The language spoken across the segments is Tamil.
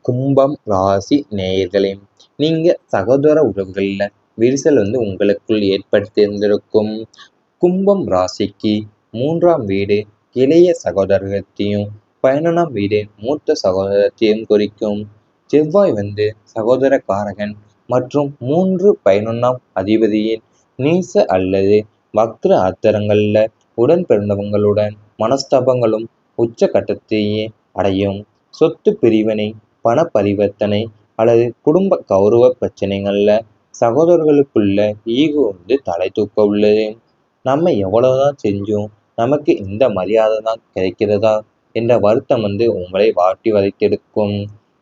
கும்பம் ராசி நேயர்களே, நீங்க சகோதர உறவுகளில் விரிசல் உங்களுக்குள் ஏற்படுத்தியிருந்திருக்கும். கும்பம் ராசிக்கு 3ஆம் வீடு இளைய சகோதரத்தையும் 11ஆம் வீடு மூத்த சகோதரத்தையும் குறிக்கும். செவ்வாய் சகோதர காரகன் மற்றும் 3 11ஆம் அதிபதியின் நீச அல்லது வக்ர அத்தரங்கள்ல உடன் பிறந்தவங்களுடன் மனஸ்தாபங்களும் உச்ச கட்டத்தையே அடையும். சொத்து பிரிவினை, பண பரிவர்த்தனை அல்லது குடும்ப கௌரவ பிரச்சனைகள்ல சகோதரர்களுக்குள்ள ஈகோ தலை தூக்க உள்ளது. நம்ம எவ்வளவுதான் செஞ்சும் நமக்கு இந்த மரியாதை தான் கிடைக்கிறதா என்ற வருத்தம் உங்களை வாட்டி வதைத்தெடுக்கும்.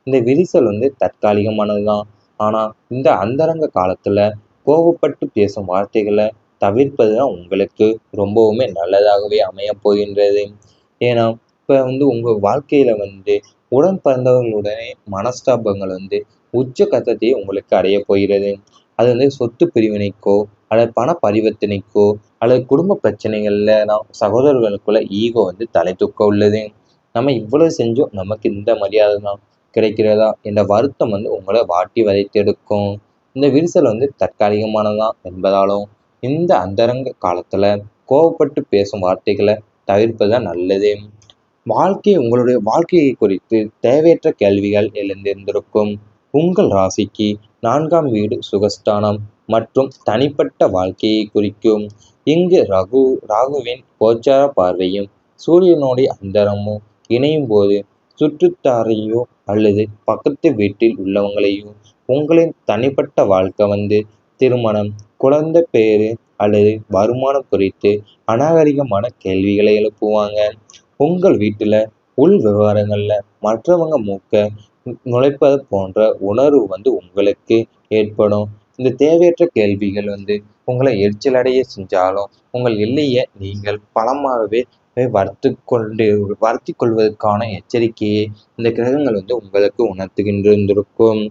இந்த விரிசல் தற்காலிகமானதுதான். ஆனா இந்த அந்தரங்க காலத்துல கோபப்பட்டு பேசும் வார்த்தைகளை தவிர்ப்பது தான் உங்களுக்கு ரொம்பவுமே நல்லதாகவே அமைய போகின்றது. ஏன்னா இப்ப உங்க வாழ்க்கையில உடன் பிறந்தவர்களுடனே மனஸ்தாபங்கள் உச்ச கட்டத்தையே உங்களுக்கு அடைய போகிறது. அது சொத்து பிரிவினைக்கோ அல்லது பண பரிவர்த்தனைக்கோ அல்லது குடும்ப பிரச்சனைகள்ல சகோதரர்களுக்குள்ள ஈகோ தலை தூக்க உள்ளது. நம்ம இவ்வளவு செஞ்சோம் நமக்கு இந்த மரியாதை தான் கிடைக்கிறதா என்ற வருத்தம் உங்களை வாட்டி வதைத்தெடுக்கும். இந்த விரிசல் தற்காலிகமானதான் என்பதாலும் இந்த அந்தரங்க காலத்துல கோபப்பட்டு பேசும் வார்த்தைகளை தவிர்ப்பதுதான் நல்லது. உங்களுடைய வாழ்க்கையை குறித்து தேவையற்ற கேள்விகள் எழுந்திருந்திருக்கும். உங்கள் ராசிக்கு 4ஆம் வீடு சுகஸ்தானம் மற்றும் தனிப்பட்ட வாழ்க்கையை குறிக்கும். இங்கு ராகுவின் கோச்சார பார்வையும் சூரியனுடைய அந்தரமும் இணையும் போது சுற்றுத்தாரையோ அல்லது பக்கத்து வீட்டில் உள்ளவங்களையோ உங்களின் தனிப்பட்ட வாழ்க்கை திருமணம், குழந்தை பேரு அல்லது வருமானம் குறித்து அநாகரிகமான கேள்விகளை எழுப்புவாங்க. உங்கள் வீட்டுல உள் விவகாரங்கள்ல மற்றவங்க மூக்க நுழைப்பது போன்ற உணர்வு உங்களுக்கு ஏற்படும். இந்த தேவையற்ற கேள்விகள் உங்களை எரிச்சல் அடைய செஞ்சாலும் உங்கள் எல்லையை நீங்கள் பலமாகவே வருத்தி கொள்வதற்கான எச்சரிக்கையை இந்த கிரகங்கள் உங்களுக்கு உணர்த்துகின்றிருக்கும்.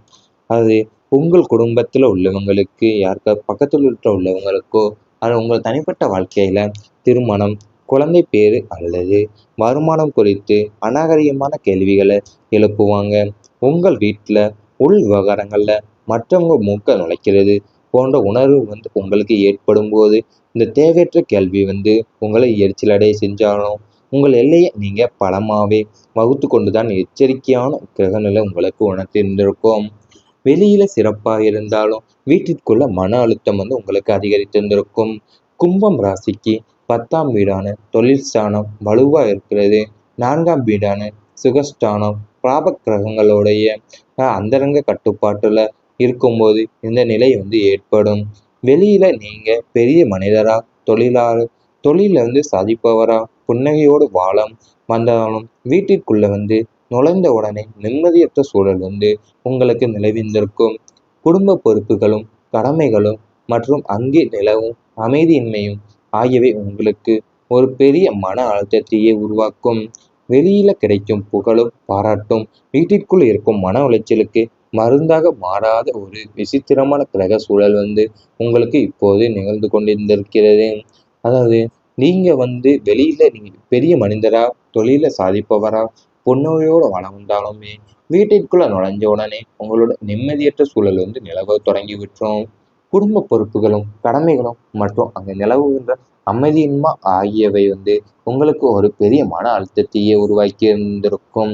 அது உங்கள் குடும்பத்துல உள்ளவங்களுக்கு, யாருக்கா பக்கத்தில் உள்ளவங்களுக்கோ அது உங்கள் தனிப்பட்ட வாழ்க்கையில திருமணம், குழந்தை பேரு அல்லது வருமானம் குறித்து அநாகரிகமான கேள்விகளை எழுப்புவாங்க. உங்கள் வீட்டுல உள் விவகாரங்கள்ல மற்றவங்க மூக்க நுழைக்கிறது போன்ற உணர்வு உங்களுக்கு ஏற்படும் போது இந்த தேவையற்ற கேள்வி உங்களை எரிச்சல் அடைய செஞ்சாலும் உங்கள் எல்லையை நீங்க பலமாவே வகுத்து கொண்டுதான் எச்சரிக்கையான கிரகநிலை உங்களுக்கு உணர்த்திருந்திருக்கும். வெளியில சிறப்பாக இருந்தாலும் வீட்டிற்குள்ள மன அழுத்தம் உங்களுக்கு அதிகரித்திருந்திருக்கும். கும்பம் ராசிக்கு 10ஆம் வீடான தொழில் ஸ்தானம் வலுவா இருக்கிறது. 4ஆம் வீடான சுகஸ்தானம் பாப கிரகங்களுடைய அந்தரங்க கட்டுப்பாட்டுல இருக்கும்போது இந்த நிலை ஏற்படும். வெளியில நீங்க பெரிய மனிதரா, தொழில சாதிப்பவரா, புன்னகையோடு வாழம் வந்தாலும் வீட்டிற்குள்ள நுழைந்த உடனே நிம்மதியற்ற சூழல் உங்களுக்கு நிலவிந்திருக்கும். குடும்ப பொறுப்புகளும் கடமைகளும் மற்றும் அங்கே நிலவும் அமைதியின்மையும் ஆகியவை உங்களுக்கு ஒரு பெரிய மன அழுத்தத்தையே உருவாக்கும். வெளியில கிடைக்கும் புகழும் பாராட்டும் வீட்டிற்குள் இருக்கும் மன உளைச்சலுக்கு மருந்தாக மாறாத ஒரு விசித்திரமான கிரக சூழல் உங்களுக்கு இப்போது நிகழ்ந்து கொண்டிருந்திருக்கிறது. அதாவது நீங்க வெளியில நீங்க பெரிய மனிதரா, தொழில சாதிப்பவரா, புன்னகையோட வந்தாலுமே வீட்டிற்குள்ள நுழைஞ்ச உடனே உங்களோட நிம்மதியற்ற சூழல் நிலவ தொடங்கி விட்டுரும். குடும்ப பொறுப்புகளும் கடமைகளும் மற்றும் அங்க நிலவுகின்ற அமைதியின்மை ஆகியவை உங்களுக்கு ஒரு பெரிய மன அழுத்தத்தையே உருவாக்கி இருந்திருக்கும்.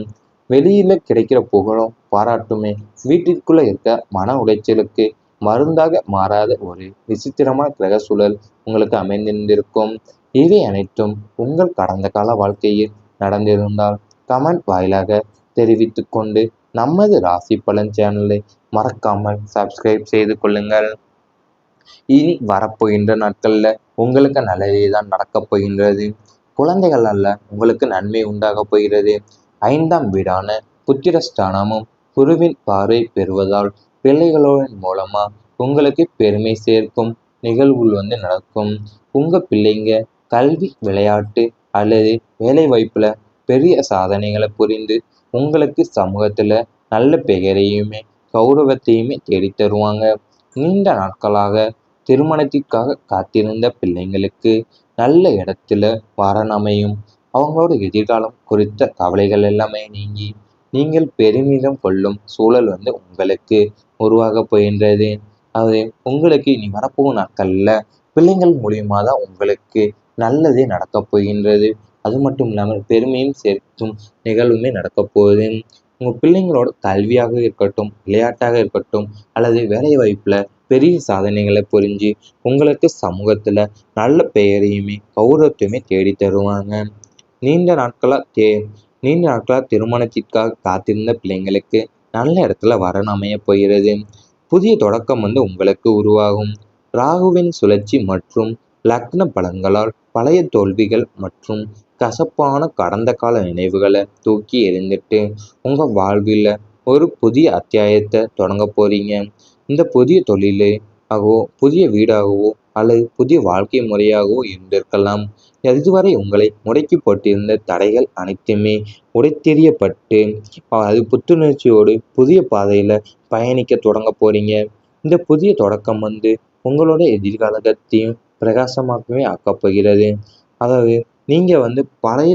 வெளியில கிடைக்கிற புகழும் பாராட்டுமே வீட்டிற்குள்ள இருக்க மன உளைச்சலுக்கு மருந்தாக மாறாத ஒரு விசித்திரமான கிரக சூழல் உங்களுக்கு அமைந்திருந்திருக்கும். இவை அனைத்தும் உங்கள் கடந்த கால வாழ்க்கையில் நடந்திருந்தால் கமெண்ட் வாயிலாக தெரிவித்து கொண்டு நமது ராசி பலன் சேனலை மறக்காமல் சப்ஸ்கிரைப் செய்து கொள்ளுங்கள். இனி வரப்போகின்ற நாட்கள்ல உங்களுக்கு நல்லதே தான் நடக்கப் போகின்றது. குழந்தைகள் அல்ல உங்களுக்கு நன்மை உண்டாக போகிறது. 5ஆம் வீடான புத்திரஸ்தானமும் குருவின் பார்வை பெறுவதால் பிள்ளைகளின் மூலமா உங்களுக்கு பெருமை சேர்க்கும் நிகழ்வுகள் நடக்கும். உங்க பிள்ளைங்க கல்வி, விளையாட்டு அல்லது வேலை வாய்ப்புல பெரிய சாதனைகளை புரிந்து உங்களுக்கு சமூகத்துல நல்ல பெயரையுமே கௌரவத்தையுமே தேடி தருவாங்க. நீண்ட நாட்களாக திருமணத்திற்காக காத்திருந்த பிள்ளைங்களுக்கு நல்ல இடத்துல வரன் அமையும். அவங்களோட எதிர்காலம் குறித்த கவலைகள் எல்லாமே நீங்கி நீங்கள் பெருமிதம் கொள்ளும் சூழல் வந்து உங்களுக்கு உருவாக போகின்றது. அது உங்களுக்கு இனி வரப்போகும் நாட்கள்ல பிள்ளைங்கள் மூலியமா தான் உங்களுக்கு நல்லதே நடக்கப் போகின்றது. அது மட்டும் இல்லாமல் பெருமையும் சேர்க்கும் நிகழ்வுமே நடக்கப் போகுது. உங்க பிள்ளைங்களோட கல்வியாக இருக்கட்டும், விளையாட்டாக இருக்கட்டும், அல்லது வேலை வாய்ப்புல பெரிய சாதனைகளை புரிஞ்சு உங்களுக்கு சமூகத்துல நல்ல பெயரையுமே கௌரவத்தையுமே தேடி தருவாங்க. நீண்ட நாட்களா நீண்ட நாட்களா திருமணத்திற்காக காத்திருந்த பிள்ளைங்களுக்கு நல்ல இடத்துல வரன் அமைய போகிறது. புதிய தொடக்கம் வந்து உங்களுக்கு உருவாகும். ராகுவின் சுழற்சி மற்றும் லக்ன பலன்களால் பழைய தோல்விகள் மற்றும் கசப்பான கடந்த கால நினைவுகளை தூக்கி எறிந்துட்டு உங்க வாழ்வில் ஒரு புதிய அத்தியாயத்தை தொடங்க போறீங்க. இந்த புதிய தொழிலே ஆகவோ, புதிய வீடாகவோ அல்லது புதிய வாழ்க்கை முறையாகவோ இருந்திருக்கலாம். இதுவரை உங்களை முடக்கி போட்டிருந்த தடைகள் அனைத்துமே உடைத்தெறியப்பட்டு அது புத்துணர்ச்சியோடு புதிய பாதையில பயணிக்க தொடங்க போறீங்க. இந்த புதிய தொடக்கம் வந்து உங்களோட எதிர்காலத்தையும் பிரகாசமாக்கவே ஆக்கப் போகிறது. அதாவது நீங்க வந்து பழைய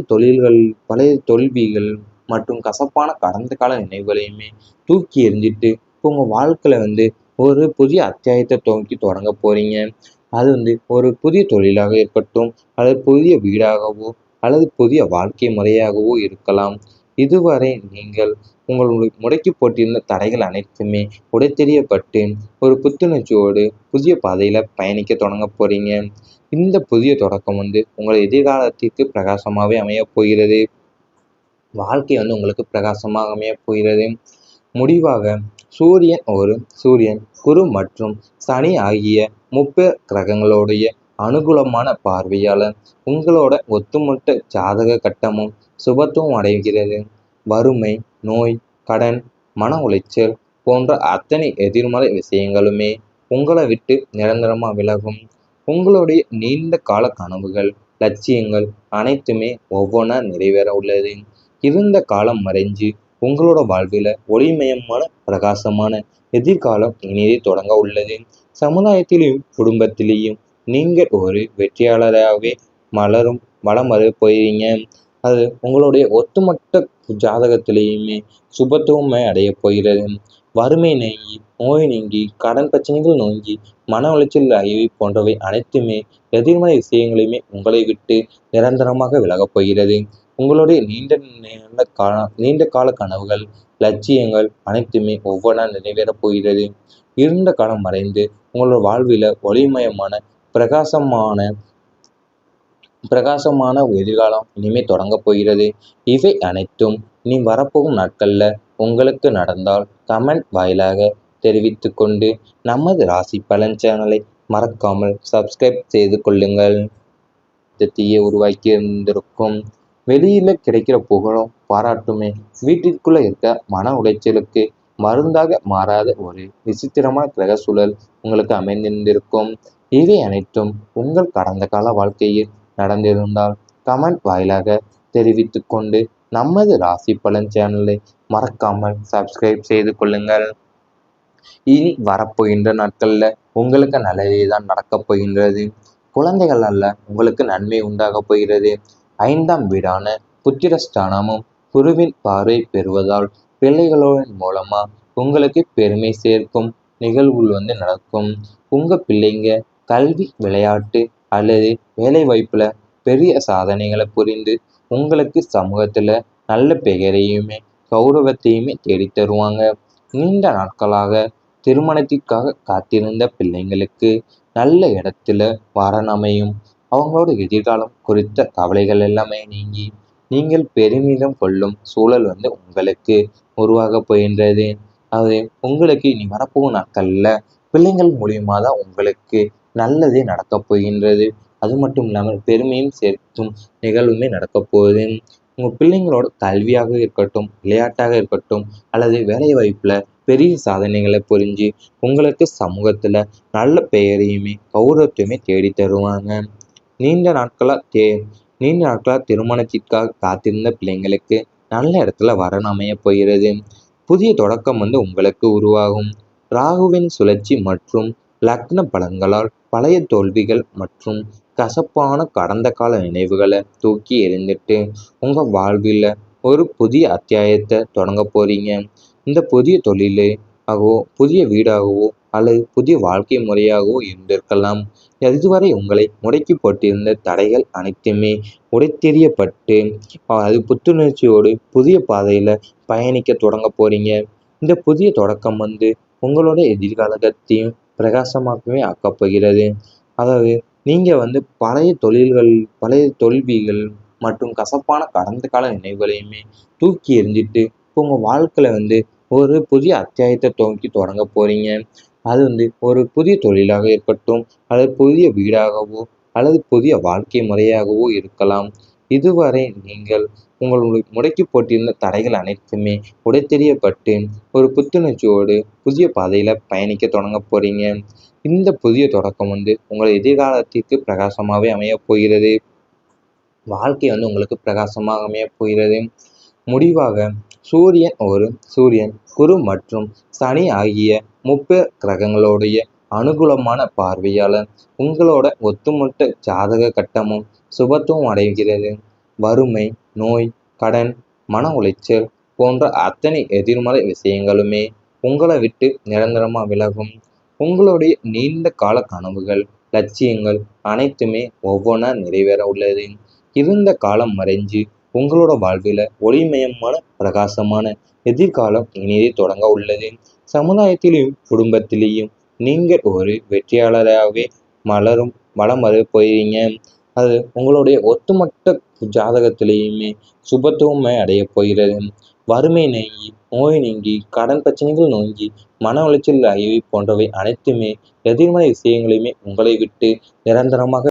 தோல்விகள் மற்றும் கசப்பான கடந்த கால நினைவுகளையுமே தூக்கி எறிஞ்சிட்டு இப்போ உங்க வாழ்க்கையில வந்து ஒரு புதிய அத்தியாயத்தை துவக்கி தொடங்க போறீங்க. அது வந்து ஒரு புதிய தொழிலாக இருக்கட்டும், அல்லது புதிய வீடாகவோ, அல்லது புதிய வாழ்க்கை முறையாகவோ இருக்கலாம். இதுவரை நீங்கள் உங்களுடைய முடக்கி போட்டிருந்த தடைகள் அனைத்துமே உடைத்தெறியப்பட்டு ஒரு புத்துணர்ச்சியோடு புதிய பாதையில பயணிக்க தொடங்க போறீங்க. இந்த புதிய தொடக்கம் வந்து உங்கள் எதிர்காலத்திற்கு பிரகாசமாகவே அமையப் போகிறது. வாழ்க்கை வந்து உங்களுக்கு பிரகாசமாக அமையப் போகிறது. முடிவாக சூரியன், குரு மற்றும் சனி ஆகிய கிரகங்களுடைய அனுகூலமான பார்வையால உங்களோட ஒட்டுமொத்த ஜாதக கட்டமும் சுபத்துவம் அடைகிறது. வறுமை, நோய், கடன், மன உளைச்சல் போன்ற அத்தனை எதிர்மறை விஷயங்களுமே உங்களை விட்டு நிரந்தரமா விலகும். உங்களுடைய நீண்ட கால கனவுகள், லட்சியங்கள் அனைத்துமே ஒவ்வொன்றா நிறைவேற உள்ளது. இருந்த காலம் மறைஞ்சு உங்களோட வாழ்வில் ஒளிமயமான பிரகாசமான எதிர்காலம் இனிதே தொடங்க உள்ளது. சமுதாயத்திலேயும் குடும்பத்திலேயும் நீங்கள் ஒரு வெற்றியாளராகவே வளம் வர போயிருங்க. அது உங்களுடைய ஒட்டுமொத்த ஜாதகத்திலேயுமே சுபத்துவமே அடைய போகிறது. வறுமை நீங்கி, நோய் நீங்கி, கடன் பிரச்சனைகள் நீங்கி, மன உளைச்சல் ஆகியவை போன்றவை அனைத்துமே எதிர்மறை விஷயங்களையுமே உங்களை விட்டு நிரந்தரமாக விலகப் போகிறது. உங்களுடைய நீண்ட கால கனவுகள், லட்சியங்கள் அனைத்துமே ஒவ்வொன்றா நிறைவேறப் போகிறது. இருண்ட காலம் மறைந்து உங்களோட வாழ்வில் ஒளிமயமான பிரகாசமான பிரகாசமான எதிர்காலம் இனிமே தொடங்க போகிறது. இவை அனைத்தும் இனி வரப்போகும் நாட்கள்ல உங்களுக்கு நடந்தால் கமெண்ட் வாயிலாக தெரிவித்து கொண்டு நமது ராசி பலன் சேனலை மறக்காமல் சப்ஸ்கிரைப் செய்து கொள்ளுங்கள். தீயை உருவாக்கி இருந்திருக்கும். வெளியில கிடைக்கிற புகழும் பாராட்டுமே வீட்டிற்குள்ள இருக்க மன உளைச்சலுக்கு மருந்தாக மாறாத ஒரு விசித்திரமான கிரக சூழல் உங்களுக்கு அமைந்திருந்திருக்கும். இவை அனைத்தும் உங்கள் கடந்த கால வாழ்க்கையில் நடந்திருந்தால் கமெண்ட் வாயிலாக தெரிவித்து கொண்டு நமது ராசி பலன் சேனலை மறக்காமல் சப்ஸ்கிரைப் செய்து கொள்ளுங்கள். இனி வரப்போகின்ற நாட்கள்ல உங்களுக்கு நல்லதே தான் நடக்கப் போகின்றது. குழந்தைகள் அல்ல உங்களுக்கு நன்மை உண்டாக போகிறது. 5ஆம் வீடான புத்திரஸ்தானமும் குருவின் பார்வை பெறுவதால் பிள்ளைகளின் மூலமா உங்களுக்கு பெருமை சேர்க்கும் நிகழ்வுகள் வந்து நடக்கும். உங்க பிள்ளைங்க கல்வி, விளையாட்டு அல்லது வேலை வாய்ப்புல பெரிய சாதனைகளை புரிந்து உங்களுக்கு சமூகத்துல நல்ல பெயரையுமே கௌரவத்தையுமே தேடித் தருவாங்க. நீண்ட நாட்களாக திருமணத்திற்காக காத்திருந்த பிள்ளைங்களுக்கு நல்ல இடத்துல வரன் அமையும். அவங்களோட எதிர்காலம் குறித்த கவலைகள் எல்லாமே நீங்கி நீங்கள் பெருமிதம் கொள்ளும் சூழல் வந்து உங்களுக்கு உருவாக போகின்றது. அது உங்களுக்கு இனி வரப்போகும் நாட்கள்ல பிள்ளைங்கள் மூலியமா தான் உங்களுக்கு நல்லதே நடக்கப் போகின்றது. அது மட்டும் இல்லாமல் பெருமையும் சேர்க்கும் நிகழ்வுமே நடக்கப் போகுது. உங்கள் பிள்ளைங்களோட கல்வியாக இருக்கட்டும், விளையாட்டாக இருக்கட்டும், அல்லது வேலை வாய்ப்புல பெரிய சாதனைகளை புரிஞ்சு உங்களுக்கு சமூகத்துல நல்ல பெயரையுமே கௌரவத்தையுமே தேடி தருவாங்க. நீண்ட நாட்களா நீண்ட நாட்களா திருமணத்திற்காக காத்திருந்த பிள்ளைங்களுக்கு நல்ல இடத்துல வரன் அமைய போகிறது. புதிய தொடக்கம் வந்து உங்களுக்கு உருவாகும். ராகுவின் சுழற்சி மற்றும் லக்ன பலன்களால் பழைய தோல்விகள் மற்றும் கசப்பான கடந்த கால நினைவுகளை தூக்கி எறிந்துட்டு உங்க வாழ்வில் ஒரு புதிய அத்தியாயத்தை தொடங்க போறீங்க. இந்த புதிய தொழிலே ஆகவோ, புதிய வீடாகவோ அல்லது புதிய வாழ்க்கை முறையாகவோ இருந்திருக்கலாம். இதுவரை உங்களை முடக்கி போட்டிருந்த தடைகள் அனைத்துமே உடைத்தெறியப்பட்டு அது புத்துணர்ச்சியோடு புதிய பாதையில பயணிக்க தொடங்க போறீங்க. இந்த புதிய தொடக்கம் உங்களோட எதிர்காலத்தையும் பிரகாசமாகவே ஆக்கப் போகிறது. அதாவது நீங்க பழைய தொழில்கள், பழைய தோல்விகள் மற்றும் கசப்பான கடந்த கால நினைவுகளையுமே தூக்கி எறிஞ்சிட்டு உங்க வாழ்க்கையில ஒரு புதிய அத்தியாயத்தை துவக்கி தொடங்க போறீங்க. அது ஒரு புதிய தொழிலாக இருக்கட்டும், அல்லது புதிய வீடாகவோ அல்லது புதிய வாழ்க்கை முறையாகவோ இருக்கலாம். இதுவரை நீங்கள் உங்களுடைய முடக்கி போட்டிருந்த தடைகள் அனைத்துமே உடைத்தெறியப்பட்டு ஒரு புத்துணர்ச்சியோடு புதிய பாதையில பயணிக்க தொடங்க போறீங்க. இந்த புதிய தொடக்கம் உங்கள் எதிர்காலத்திற்கு பிரகாசமாகவே அமையப் போகிறது. வாழ்க்கை உங்களுக்கு பிரகாசமாக அமையப் போகிறது. முடிவாக சூரியன், குரு மற்றும் சனி ஆகிய கிரகங்களுடைய அனுகூலமான பார்வையால உங்களோட ஒட்டுமொத்த ஜாதக கட்டமும் சுபத்துவம் அடைகிறது. வறுமை, நோய், கடன், மன உளைச்சல் போன்ற அத்தனை எதிர்மறை விஷயங்களுமே உங்களை விட்டு நிரந்தரமா விலகும். உங்களுடைய நீண்ட கால கனவுகள், லட்சியங்கள் அனைத்துமே ஒவ்வொன்றா நிறைவேற உள்ளது. இருந்த காலம் மறைஞ்சு உங்களோட வாழ்வில ஒளிமயமான பிரகாசமான எதிர்காலம் இனிதே தொடங்க உள்ளது. சமுதாயத்திலேயும் குடும்பத்திலேயும் நீங்கள் ஒரு வெற்றியாளராகவே வளம் வர போயிருங்க. அது உங்களுடைய ஒட்டுமொத்த ஜாதகத்திலேயுமே சுபத்துவமே அடைய போகிறது. வறுமை நீங்கி, நோய் நீங்கி, கடன் பிரச்சனைகள் நீங்கி, மன உளைச்சல் ஆகியவை போன்றவை அனைத்துமே எதிர்மறை விஷயங்களையுமே உங்களை விட்டு நிரந்தரமாக